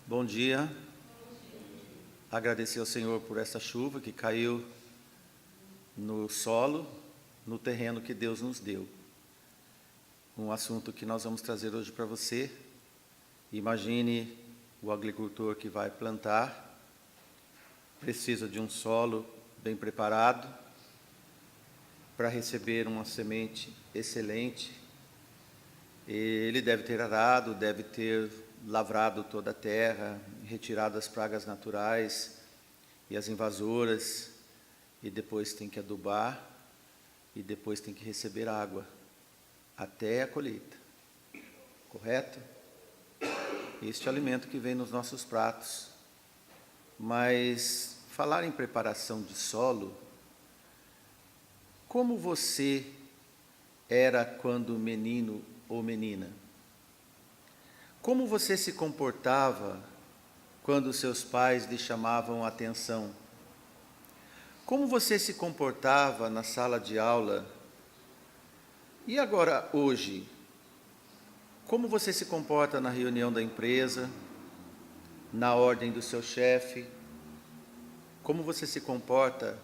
Bom dia. Agradecer ao Senhor por essa chuva que caiu no solo, no terreno que Deus nos deu. Um assunto que nós vamos trazer hoje para você. Imagine o agricultor que vai plantar, precisa de um solo bem preparado para receber uma semente excelente. Ele deve ter arado, deve ter lavrado toda a terra, retirado as pragas naturais e as invasoras, e depois tem que adubar, e depois tem que receber água, até a colheita. Correto? Este é o alimento que vem nos nossos pratos. Mas falar em preparação de solo, como você era quando menino ou menina? Como você se comportava quando seus pais lhe chamavam a atenção? Como você se comportava na sala de aula? E agora, hoje, como você se comporta na reunião da empresa, na ordem do seu chefe? Como você se comporta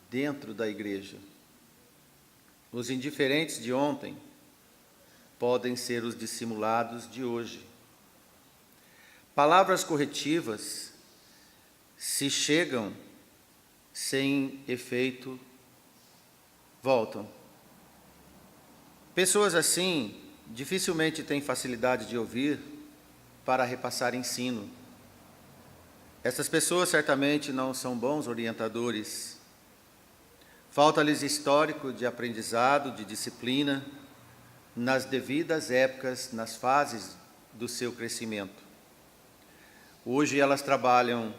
dentro da igreja? Os indiferentes de ontem podem ser os dissimulados de hoje. Palavras corretivas, se chegam sem efeito, voltam. Pessoas assim dificilmente têm facilidade de ouvir para repassar ensino. Essas pessoas certamente não são bons orientadores. Falta-lhes histórico de aprendizado, de disciplina, nas devidas épocas, nas fases do seu crescimento. Hoje elas trabalham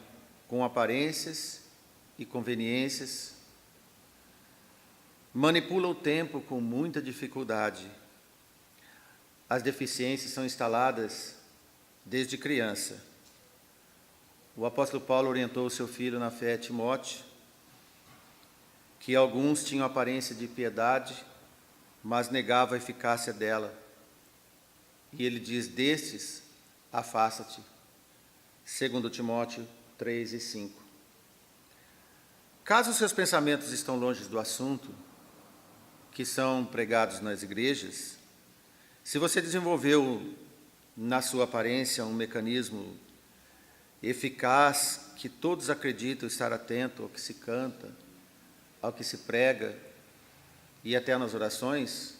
com aparências e conveniências, manipulam o tempo com muita dificuldade. As deficiências são instaladas desde criança. O apóstolo Paulo orientou o seu filho na fé, Timóteo, que alguns tinham aparência de piedade, mas negava a eficácia dela. E ele diz, destes, afasta-te. 2 Timóteo 3 e 5. Caso seus pensamentos estão longe do assunto, que são pregados nas igrejas, se você desenvolveu na sua aparência um mecanismo eficaz que todos acreditam estar atento ao que se canta, ao que se prega, e até nas orações,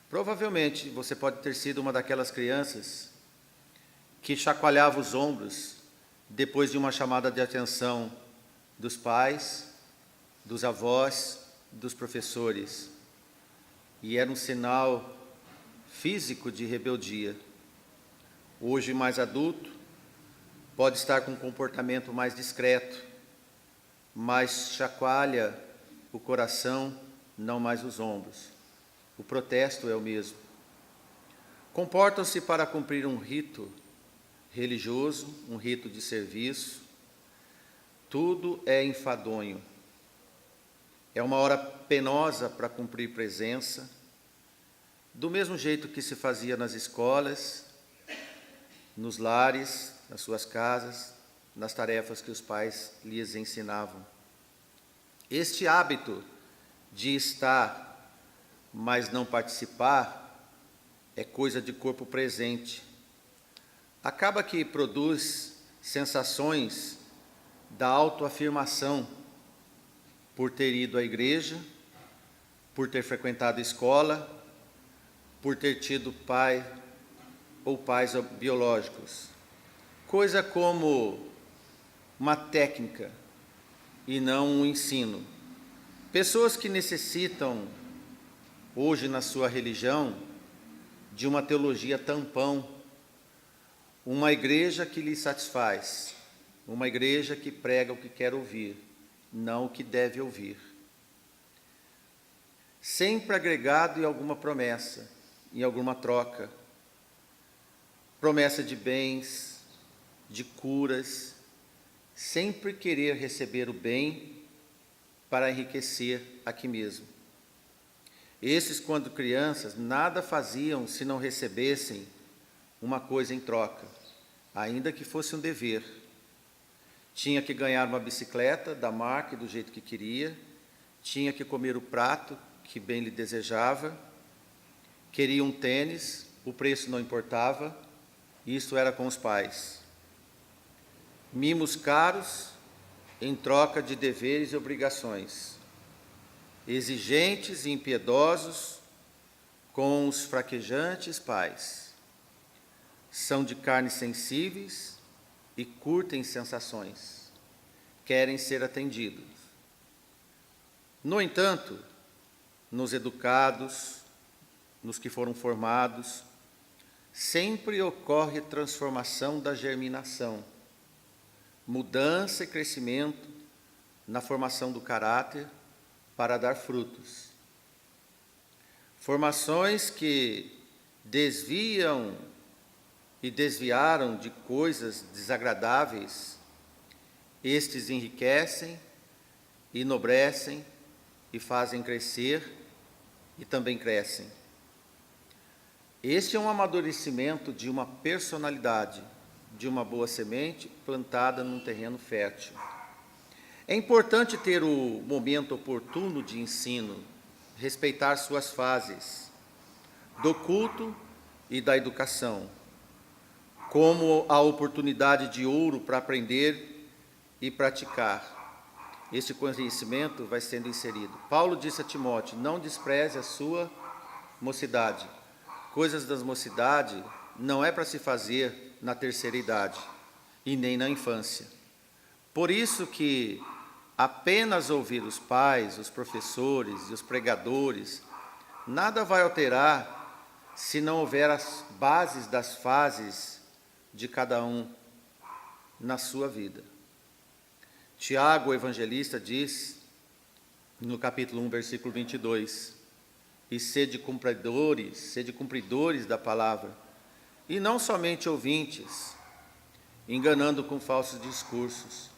provavelmente você pode ter sido uma daquelas crianças que chacoalhava os ombros depois de uma chamada de atenção dos pais, dos avós, dos professores, e era um sinal físico de rebeldia. Hoje, mais adulto, pode estar com um comportamento mais discreto, mas chacoalha o coração, não mais os ombros. O protesto é o mesmo. Comportam-se para cumprir um rito religioso, um rito de serviço. Tudo é enfadonho. É uma hora penosa para cumprir presença, do mesmo jeito que se fazia nas escolas, nos lares, nas suas casas, nas tarefas que os pais lhes ensinavam. Este hábito de estar, mas não participar, é coisa de corpo presente. Acaba que produz sensações da autoafirmação por ter ido à igreja, por ter frequentado a escola, por ter tido pai ou pais biológicos. Coisa como uma técnica e não um ensino. Pessoas que necessitam, hoje na sua religião, de uma teologia tampão, uma igreja que lhe satisfaz, uma igreja que prega o que quer ouvir, não o que deve ouvir. Sempre agregado em alguma promessa, em alguma troca. Promessa de bens, de curas, sempre querer receber o bem para enriquecer aqui mesmo. Esses, quando crianças, nada faziam se não recebessem uma coisa em troca. ainda que fosse um dever. Tinha que ganhar uma bicicleta da marca e do jeito que queria, tinha que comer o prato que bem lhe desejava, queria um tênis, o preço não importava, isso era com os pais. Mimos caros em troca de deveres e obrigações, exigentes e impiedosos com os fraquejantes pais. São de carnes sensíveis e curtem sensações, querem ser atendidos. No entanto, nos educados, nos que foram formados, sempre ocorre transformação da germinação, mudança e crescimento na formação do caráter para dar frutos. Formações que desviam e desviaram de coisas desagradáveis, estes enriquecem, enobrecem e fazem crescer e também crescem. Este é um amadurecimento de uma personalidade, de uma boa semente plantada num terreno fértil. É importante ter o momento oportuno de ensino, respeitar suas fases, do culto e da educação, como a oportunidade de ouro para aprender e praticar. Este conhecimento vai sendo inserido. Paulo disse a Timóteo: não despreze a sua mocidade. Coisas da mocidade não é para se fazer na terceira idade e nem na infância. Por isso que apenas ouvir os pais, os professores e os pregadores, nada vai alterar se não houver as bases das fases de cada um na sua vida. Tiago, o evangelista, diz, no capítulo 1, versículo 22, e sede cumpridores da palavra, e não somente ouvintes, enganando com falsos discursos.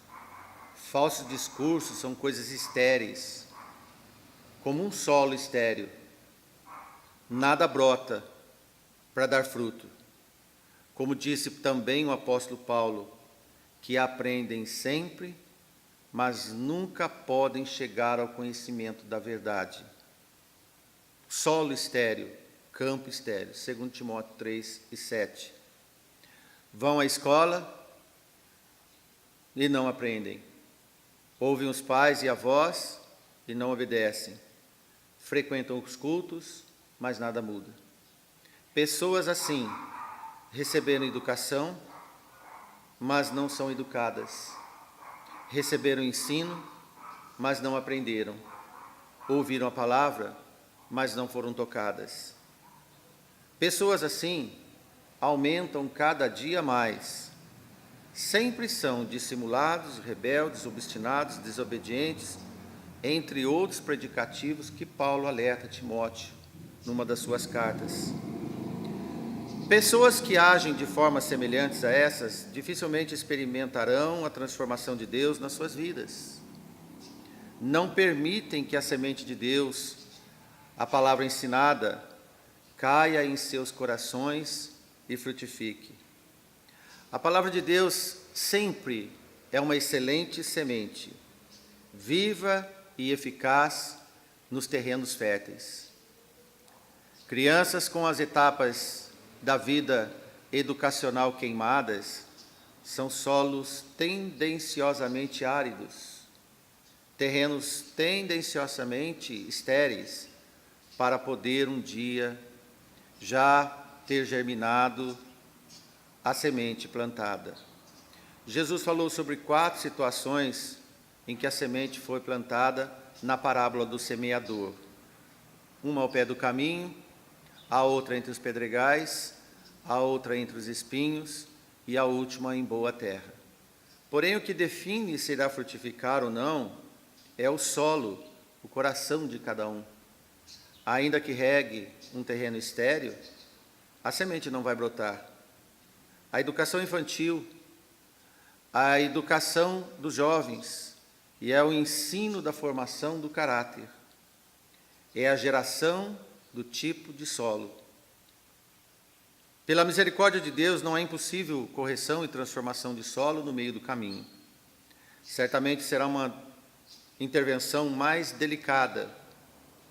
Falsos discursos são coisas estéreis, como um solo estéril. Nada brota para dar fruto. Como disse também o apóstolo Paulo, que aprendem sempre, mas nunca podem chegar ao conhecimento da verdade. Solo estéril, campo estéril, 2 Timóteo 3 e 7. Vão à escola e não aprendem. Ouvem os pais e avós e não obedecem. Frequentam os cultos, mas nada muda. Pessoas assim receberam educação, mas não são educadas. Receberam ensino, mas não aprenderam. Ouviram a palavra, mas não foram tocadas. Pessoas assim aumentam cada dia mais. Sempre são dissimulados, rebeldes, obstinados, desobedientes, entre outros predicativos que Paulo alerta Timóteo numa das suas cartas. Pessoas que agem de formas semelhantes a essas dificilmente experimentarão a transformação de Deus nas suas vidas. Não permitem que a semente de Deus, a palavra ensinada, caia em seus corações e frutifique. A palavra de Deus sempre é uma excelente semente, viva e eficaz nos terrenos férteis. Crianças com as etapas da vida educacional queimadas são solos tendenciosamente áridos, terrenos tendenciosamente estéreis, para poder um dia já ter germinado a semente plantada. Jesus falou sobre 4 situações em que a semente foi plantada na parábola do semeador. Uma ao pé do caminho, a outra entre os pedregais, a outra entre os espinhos e a última em boa terra. Porém, o que define se irá frutificar ou não é o solo, o coração de cada um. Ainda que regue um terreno estéril, a semente não vai brotar. A educação infantil, a educação dos jovens e é o ensino da formação do caráter. É a geração do tipo de solo. Pela misericórdia de Deus, não é impossível correção e transformação de solo no meio do caminho. Certamente será uma intervenção mais delicada,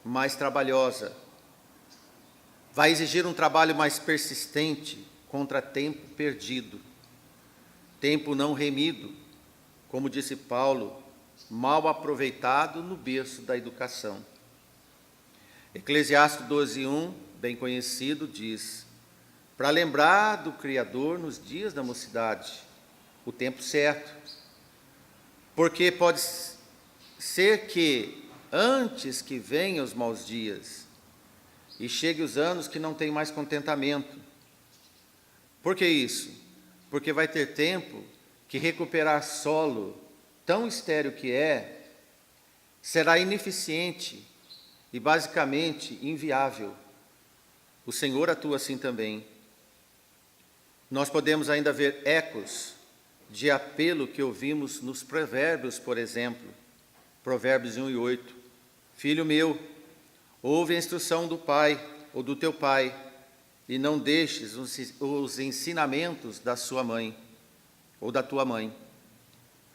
mais trabalhosa. Vai exigir um trabalho mais persistente contra tempo perdido, tempo não remido, como disse Paulo, mal aproveitado no berço da educação. Eclesiastes 12:1, bem conhecido, diz: para lembrar do Criador nos dias da mocidade, o tempo certo, porque pode ser que antes que venham os maus dias e cheguem os anos que não tem mais contentamento. Por que isso? Porque vai ter tempo que recuperar solo tão estéril que será ineficiente e basicamente inviável. O Senhor atua assim também. Nós podemos ainda ver ecos de apelo que ouvimos nos Provérbios, por exemplo. Provérbios 1:8. Filho meu, ouve a instrução do pai ou do teu pai, e não deixes os ensinamentos da sua mãe ou da tua mãe.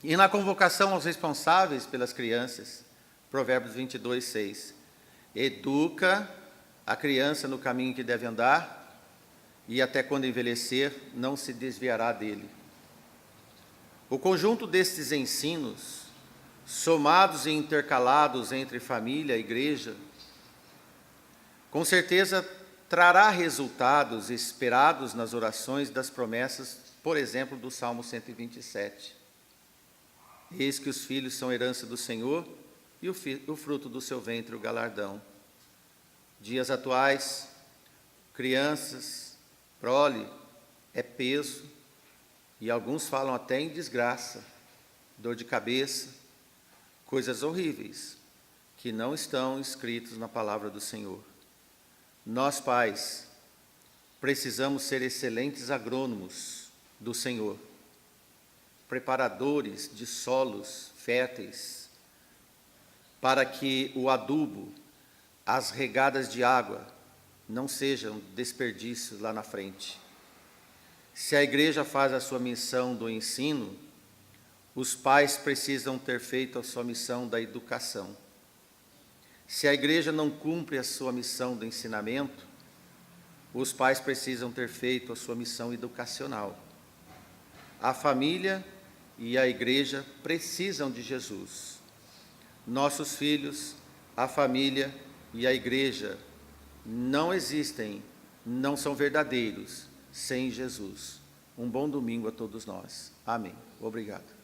E na convocação aos responsáveis pelas crianças, Provérbios 22:6. Educa a criança no caminho que deve andar, e até quando envelhecer, não se desviará dele. O conjunto destes ensinos, somados e intercalados entre família e igreja, com certeza trará resultados esperados nas orações das promessas, por exemplo, do Salmo 127. Eis que os filhos são herança do Senhor, e o fruto do seu ventre o galardão. Dias atuais, crianças, prole, é peso, e alguns falam até em desgraça, dor de cabeça, coisas horríveis, que não estão escritos na palavra do Senhor. Nós, pais, precisamos ser excelentes agrônomos do Senhor, preparadores de solos férteis, para que o adubo, as regadas de água, não sejam desperdícios lá na frente. Se a igreja faz a sua missão do ensino, os pais precisam ter feito a sua missão da educação. Se a igreja não cumpre a sua missão do ensinamento, os pais precisam ter feito a sua missão educacional. A família e a igreja precisam de Jesus. Nossos filhos, a família e a igreja não existem, não são verdadeiros sem Jesus. Um bom domingo a todos nós. Amém. Obrigado.